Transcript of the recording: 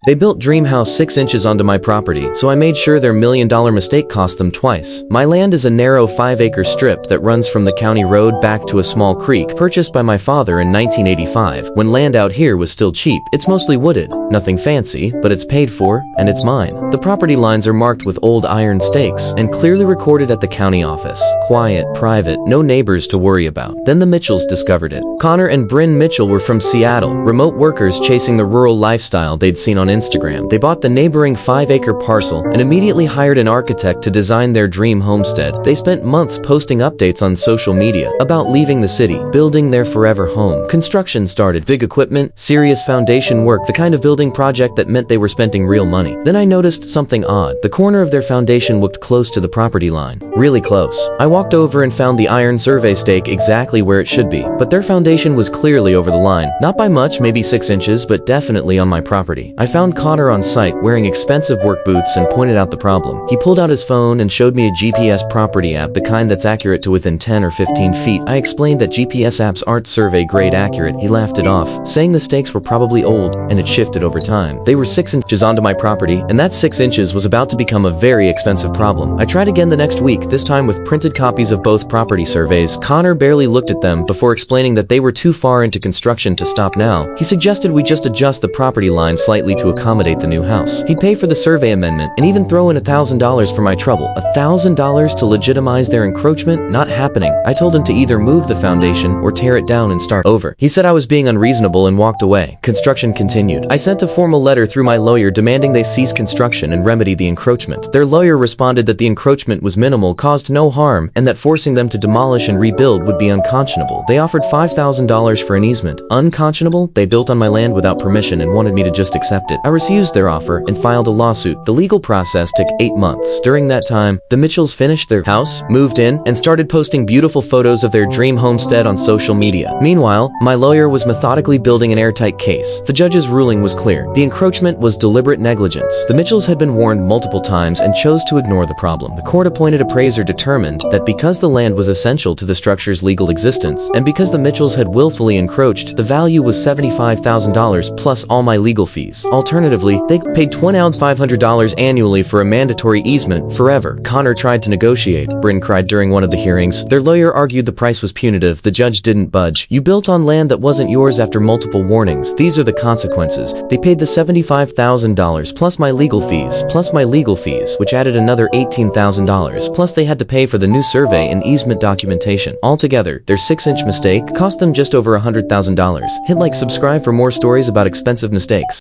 They built Dream House 6 inches onto my property, so I made sure their $1 million mistake cost them twice. My land is a narrow 5-acre strip that runs from the county road back to a small creek purchased by my father in 1985, when land out here was still cheap. It's mostly wooded, nothing fancy, but it's paid for, and it's mine. The property lines are marked with old iron stakes and clearly recorded at the county office. Quiet, private, no neighbors to worry about. Then the Mitchells discovered it. Connor and Bryn Mitchell were from Seattle, remote workers chasing the rural lifestyle they'd seen on Instagram. They bought the neighboring 5-acre parcel and immediately hired an architect to design their dream homestead. They spent months posting updates on social media about leaving the city, building their forever home. Construction started. Big equipment, serious foundation work, the kind of building project that meant they were spending real money. Then I noticed something odd. The corner of their foundation looked close to the property line. Really close. I walked over and found the iron survey stake exactly where it should be, but their foundation was clearly over the line. Not by much, maybe 6 inches, but definitely on my property. I found Connor on site wearing expensive work boots and pointed out the problem. He pulled out his phone and showed me a GPS property app, the kind that's accurate to within 10 or 15 feet. I explained that GPS apps aren't survey grade accurate. He laughed it off, saying the stakes were probably old and it shifted over time. They were 6 inches onto my property, and that 6 inches was about to become a very expensive problem. I tried again the next week, this time with printed copies of both property surveys. Connor barely looked at them before explaining that they were too far into construction to stop now. He suggested we just adjust the property line slightly to accommodate the new house. He'd pay for the survey amendment and even throw in $1,000 for my trouble. $1,000 to legitimize their encroachment? Not happening. I told him to either move the foundation or tear it down and start over. He said I was being unreasonable and walked away. Construction continued. I sent a formal letter through my lawyer demanding they cease construction and remedy the encroachment. Their lawyer responded that the encroachment was minimal, caused no harm, and that forcing them to demolish and rebuild would be unconscionable. They offered $5,000 for an easement. Unconscionable? They built on my land without permission and wanted me to just accept it. I refused their offer and filed a lawsuit. The legal process took 8 months. During that time, the Mitchells finished their house, moved in, and started posting beautiful photos of their dream homestead on social media. Meanwhile, my lawyer was methodically building an airtight case. The judge's ruling was clear. The encroachment was deliberate negligence. The Mitchells had been warned multiple times and chose to ignore the problem. The court-appointed appraiser determined that because the land was essential to the structure's legal existence, and because the Mitchells had willfully encroached, the value was $75,000 plus all my legal fees. Alternatively, they paid $2,500 annually for a mandatory easement forever. Connor tried to negotiate. Bryn cried during one of the hearings. Their lawyer argued the price was punitive. The judge didn't budge. You built on land that wasn't yours after multiple warnings. These are the consequences. They paid the $75,000 plus my legal fees, which added another $18,000. Plus they had to pay for the new survey and easement documentation. Altogether, their 6-inch mistake cost them just over $100,000. Hit like, subscribe for more stories about expensive mistakes.